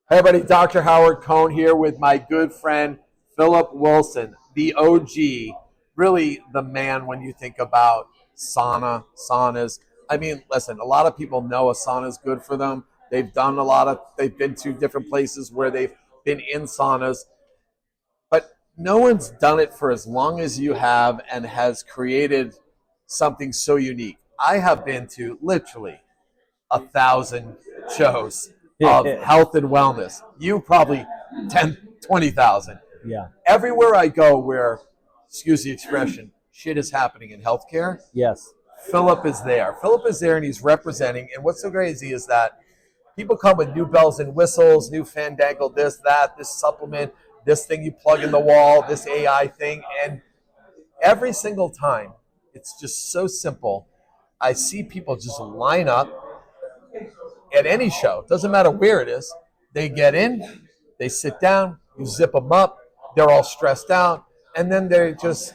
Hey everybody, Dr. Howard Cohn here with my good friend Phillip Wilson, the OG, really the man when you think about saunas. I mean, listen, a lot of people know a sauna is good for them. They've been to different places where they've been in saunas, but no one's done it for as long as you have and has created something so unique. I have been to literally 1,000 shows of health and wellness. You probably 10, 20,000. Yeah. Everywhere I go where, excuse the expression, shit is happening in healthcare, Yes. Phillip is there. Phillip is there and he's representing. And what's so crazy is that people come with new bells and whistles, new fandangle, this, that, this supplement, this thing you plug in the wall, this AI thing. And every single time, it's just so simple. I see people just line up at any show, doesn't matter where it is. They get in, they sit down, you zip them up, they're all stressed out, and then they just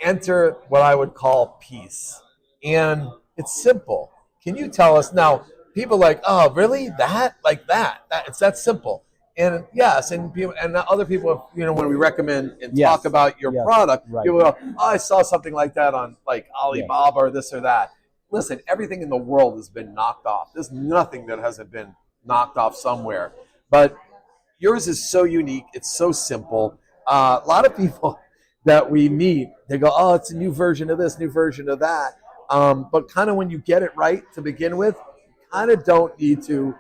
enter what I would call peace. And it's simple. Can you tell us now? People are like, oh, really? That? Like that? It's that simple. And yes, and people, and other people, when we recommend and talk about your product, people go, oh, I saw something like that on like Alibaba or this or that. Listen, everything in the world has been knocked off. There's nothing that hasn't been knocked off somewhere. But yours is so unique. It's so simple. A lot of people that we meet, they go, oh, it's a new version of this, new version of that. But kind of when you get it right to begin with, you kind of don't need to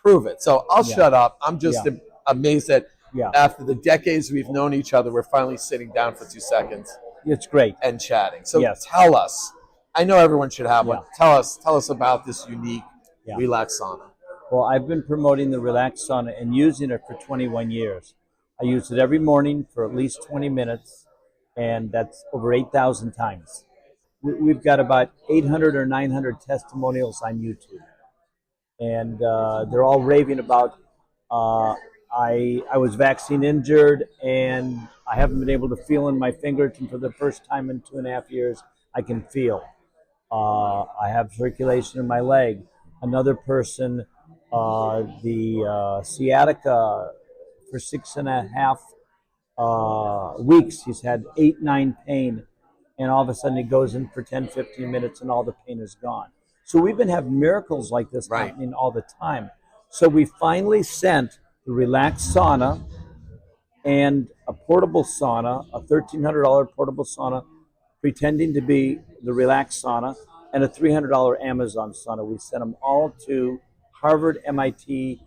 prove it. So I'll shut up. I'm just amazed that after the decades we've known each other, we're finally sitting down for 2 seconds. It's great. And chatting. So tell us. I know everyone should have one. Tell us about this unique Relax Sauna. Well, I've been promoting the Relax Sauna and using it for 21 years. I use it every morning for at least 20 minutes, and that's over 8,000 times. We've got about 800 or 900 testimonials on YouTube, and they're all raving about I was vaccine injured, and I haven't been able to feel in my fingers, and for the first time in 2.5 years, I can feel. I have circulation in my leg. Another person, the sciatica for 6.5 weeks, he's had 8-9 pain, and all of a sudden he goes in for 10-15 minutes and all the pain is gone. So we've been having miracles like this happening all the time. So we finally sent the Relax Sauna and a portable sauna, a $1,300 portable sauna, pretending to be the Relax Sauna, and a $300 Amazon sauna. We sent them all to Harvard MIT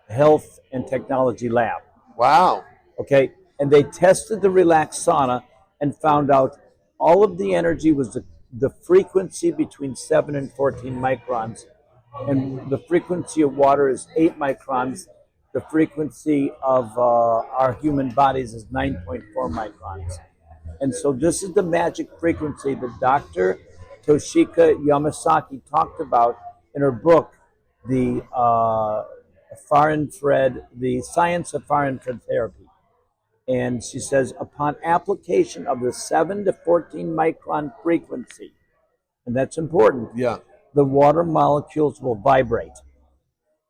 Health and Technology Lab. Wow. Okay, and they tested the Relax Sauna and found out all of the energy was the frequency between 7 and 14 microns, and the frequency of water is 8 microns. The frequency of our human bodies is 9.4 microns. And so this is the magic frequency that Dr. Toshika Yamasaki talked about in her book, the the Science of Far Infrared Therapy. And she says, upon application of the 7 to 14 micron frequency, and that's important, the water molecules will vibrate.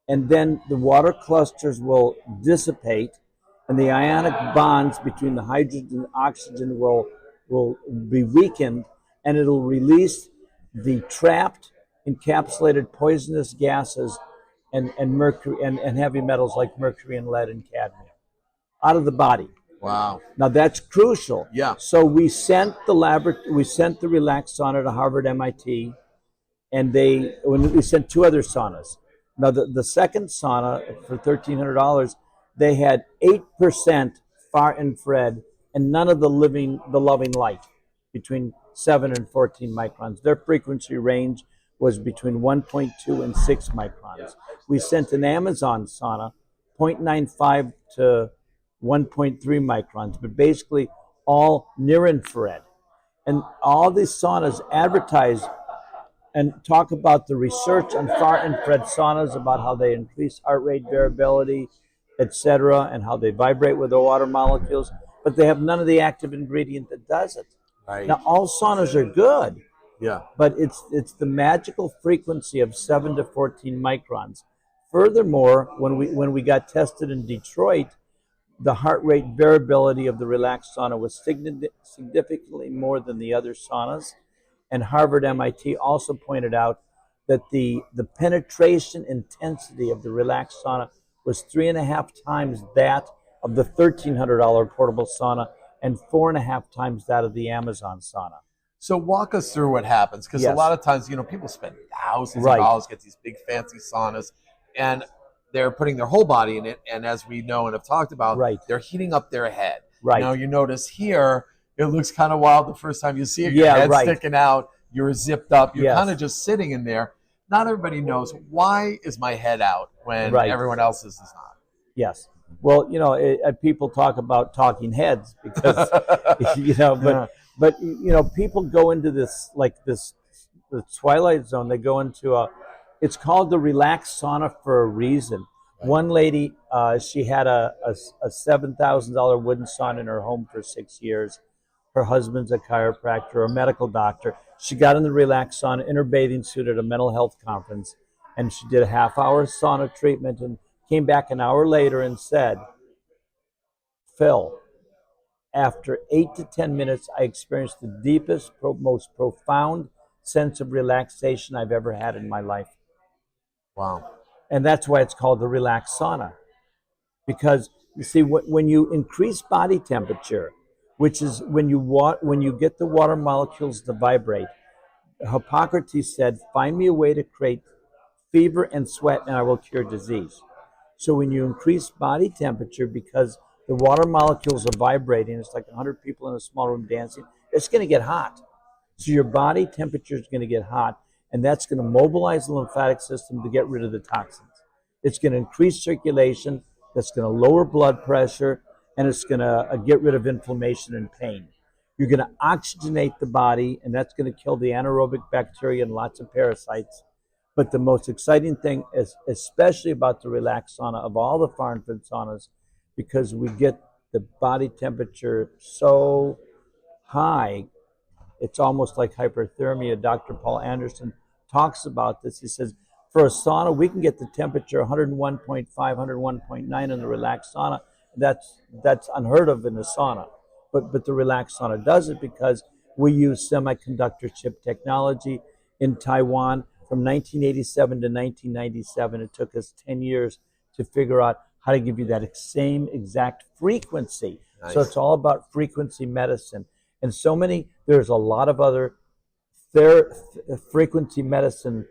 And then the water clusters will dissipate, and the ionic bonds between the hydrogen and oxygen will be weakened, and it'll release the trapped, encapsulated poisonous gases and mercury and heavy metals like mercury and lead and cadmium out of the body. Wow. Now that's crucial. Yeah. So we sent the Relax Sauna to Harvard MIT, and we sent 2 other saunas. Now, the second sauna for $1,300, they had 8% far infrared and none of the loving light between 7 and 14 microns. Their frequency range was between 1.2 and 6 microns. We sent an Amazon sauna, 0.95 to 1.3 microns, but basically all near infrared. And all these saunas advertise and talk about the research on far infrared saunas, about how they increase heart rate variability, etc., and how they vibrate with the water molecules, but they have none of the active ingredient that does it. Right. Now, all saunas are good, Yeah. but it's the magical frequency of 7 to 14 microns. Furthermore, when we got tested in Detroit, the heart rate variability of the relaxed sauna was significantly more than the other saunas. And Harvard MIT also pointed out that the penetration intensity of the relaxed sauna was 3.5 times that of the $1,300 portable sauna and 4.5 times that of the Amazon sauna. So walk us through what happens, because a Yes. lot of times, people spend thousands Right. of dollars, get these big fancy saunas, and they're putting their whole body in it. And as we know and have talked about, Right. they're heating up their head. Right. Now you notice here, it looks kind of wild the first time you see it. Yeah, Your head's right. sticking out, you're zipped up, you're Yes. kind of just sitting in there. Not everybody knows, why is my head out when Right. everyone else's is not. Yes. Well, people talk about talking heads because, but people go into this, like this, the twilight zone. They go into it's called the Relax Sauna for a reason. Right. One lady, she had a $7,000 wooden sauna in her home for 6 years. Her husband's a chiropractor, a medical doctor. She got in the Relax Sauna in her bathing suit at a mental health conference, and she did a half-hour sauna treatment and came back an hour later and said, Phil, after 8 to 10 minutes, I experienced the deepest, most profound sense of relaxation I've ever had in my life. Wow. And that's why it's called the Relax Sauna. Because, you see, when you increase body temperature, which is when you get the water molecules to vibrate, Hippocrates said, find me a way to create fever and sweat and I will cure disease. So when you increase body temperature, because the water molecules are vibrating, it's like 100 people in a small room dancing, it's going to get hot. So your body temperature is going to get hot, and that's going to mobilize the lymphatic system to get rid of the toxins. It's going to increase circulation, that's going to lower blood pressure, and it's going to get rid of inflammation and pain. You're going to oxygenate the body, and that's going to kill the anaerobic bacteria and lots of parasites. But the most exciting thing is, especially about the Relax Sauna of all the far infrared saunas, because we get the body temperature so high, it's almost like hyperthermia. Dr. Paul Anderson talks about this. He says, for a sauna, we can get the temperature 101.5, 101.9 in the Relax Sauna. That's unheard of in a sauna. But the Relax Sauna does it because we use semiconductor chip technology in Taiwan. From 1987 to 1997, it took us 10 years to figure out how to give you that same exact frequency. Nice. So it's all about frequency medicine. And there's a lot of other frequency medicine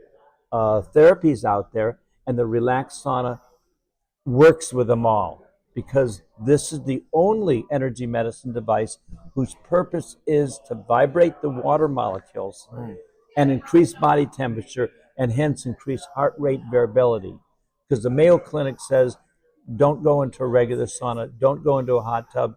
therapies out there, and the Relax Sauna works with them all because this is the only energy medicine device whose purpose is to vibrate the water molecules and increase body temperature and hence increase heart rate variability. Because the Mayo Clinic says, don't go into a regular sauna, don't go into a hot tub,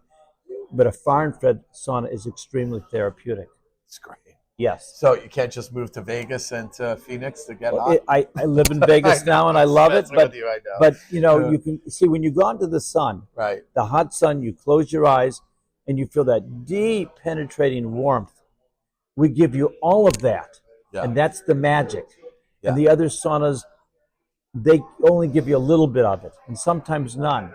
but a far infrared sauna is extremely therapeutic. It's great. Yes. So you can't just move to Vegas and to Phoenix to get Well, hot? I live in Vegas now and I love it, but you can see when you go into the sun, right, the hot sun, you close your eyes and you feel that deep penetrating warmth. We give you all of that, and that's the magic. And the other saunas, they only give you a little bit of it, and sometimes none.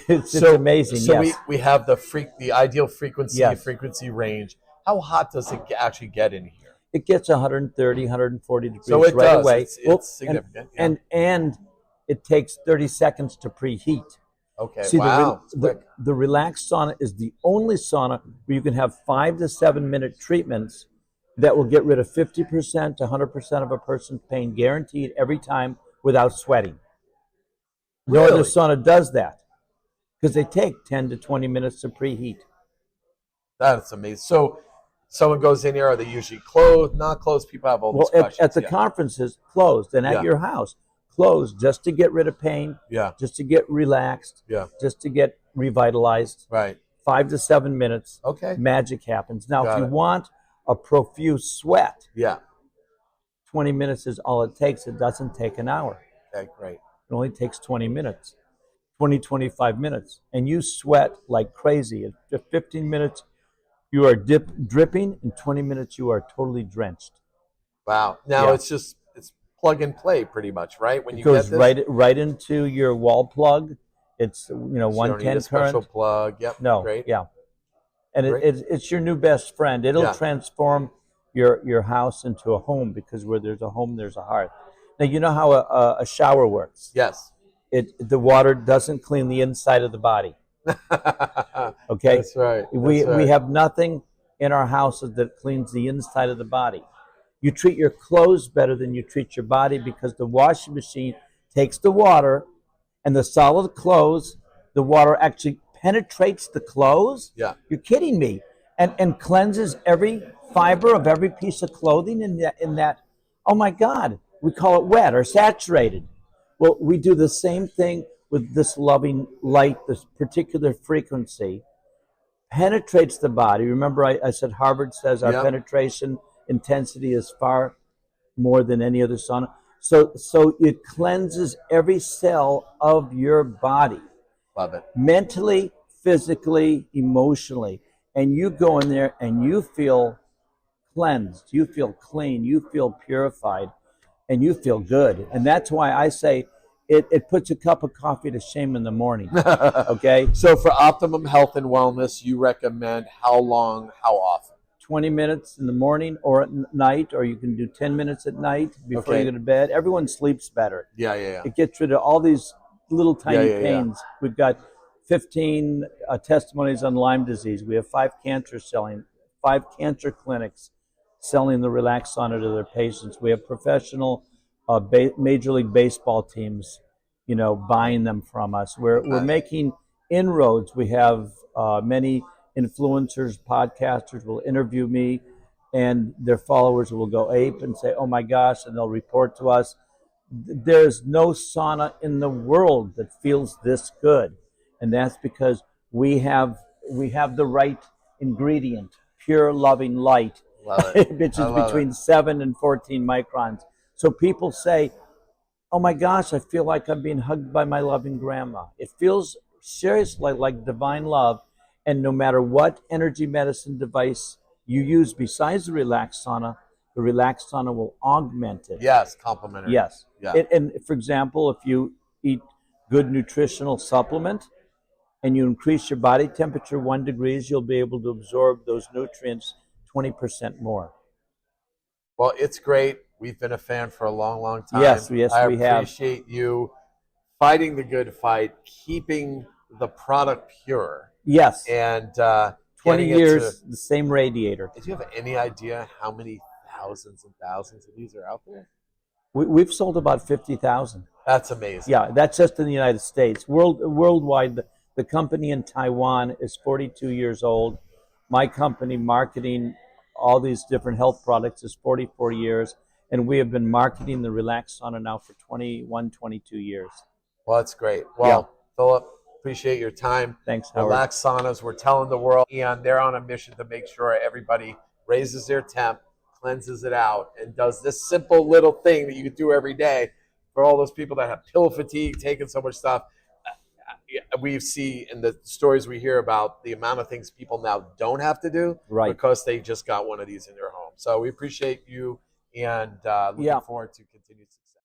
It's amazing. So yes. we have the ideal frequency, Yes. frequency range. How hot does it actually get in here? It gets 130, 140 degrees So it right does. away. It's significant. And it takes 30 seconds to preheat. Okay. See, wow. the Relax Sauna is the only sauna where you can have 5 to 7 minute treatments that will get rid of 50% to 100% of a person's pain, guaranteed every time without sweating. No other sauna does that because they take 10 to 20 minutes to preheat. That's amazing. So someone goes in here, are they usually closed, not closed? People have all these questions. At the conferences, closed, and at your house, closed, just to get rid of pain, just to get relaxed, just to get revitalized. Right. 5 to 7 minutes. Okay. Magic happens. Now, if you want a profuse sweat, 20 minutes is all it takes. It doesn't take an hour. Okay, great. It only takes 20 minutes, 25 minutes. And you sweat like crazy. At 15 minutes, you are dripping. In 20 minutes, you are totally drenched. Wow. Now it's plug and play pretty much, right? When It you goes get this, right into your wall plug. It's so you don't need a 110 special current. plug. Yep, No, great, yeah, and great. it's your new best friend. It'll Yeah, transform your house into a home, because where there's a home, there's a hearth. Now you know how a shower works. yes. The water doesn't clean the inside of the body. Okay, That's right. That's we right. have nothing in our houses that cleans the inside of the body. You treat your clothes better than you treat your body, because the washing machine takes the water and the solid clothes, the water actually penetrates the clothes. Yeah. You're kidding me. And cleanses every fiber of every piece of clothing in that. Oh my God, we call it wet or saturated. Well, we do the same thing with this loving light, this particular frequency penetrates the body. Remember, I said Harvard says our Yep. penetration intensity is far more than any other sauna. So it cleanses every cell of your body, Love it. mentally, physically, emotionally. And you go in there and you feel cleansed, you feel clean, you feel purified, and you feel good. And that's why I say it puts a cup of coffee to shame in the morning. Okay? So for optimum health and wellness, you recommend how long, how often? 20 minutes in the morning or at night, or you can do 10 minutes at night before you Okay. go to bed. Everyone sleeps better. Yeah, yeah, yeah. It gets rid of all these little tiny Yeah, yeah, yeah. pains. We've got 15 testimonies on Lyme disease. We have five cancer clinics selling the Relax Sauna to their patients. We have professional Major League Baseball teams, buying them from us. We're Okay. making inroads. We have many influencers, podcasters will interview me, and their followers will go ape and say, "Oh my gosh," and they'll report to us. There's no sauna in the world that feels this good, and that's because we have the right ingredient, pure loving light, Love it. which I is love it. between 7 and 14 microns. So people say, "Oh my gosh, I feel like I'm being hugged by my loving grandma." It feels seriously like divine love. And no matter what energy medicine device you use besides the Relax Sauna will augment it. Yes, complimentary. Yes. Yeah. And for example, if you eat good nutritional supplement and you increase your body temperature 1 degree, you'll be able to absorb those nutrients 20% more. Well, it's great. We've been a fan for a long, long time. Yes, I we have. appreciate you fighting the good fight, keeping the product pure, Yes. and 20 getting it to. years, the same radiator. Do you have any idea how many thousands and thousands of these are out there? We've sold about 50,000. That's amazing. Yeah, that's just in the United States. Worldwide, the company in Taiwan is 42 years old. My company marketing all these different health products is 44 years. And we have been marketing the Relax Sauna now for 21, 22 years. Well, that's great. Well, Philip, appreciate your time. Thanks, Howard. Relax Saunas, we're telling the world, and they're on a mission to make sure everybody raises their temp, cleanses it out, and does this simple little thing that you can do every day for all those people that have pill fatigue, taking so much stuff. We see in the stories we hear about the amount of things people now don't have to do because they just got one of these in their home. So we appreciate you, and looking forward to continued success.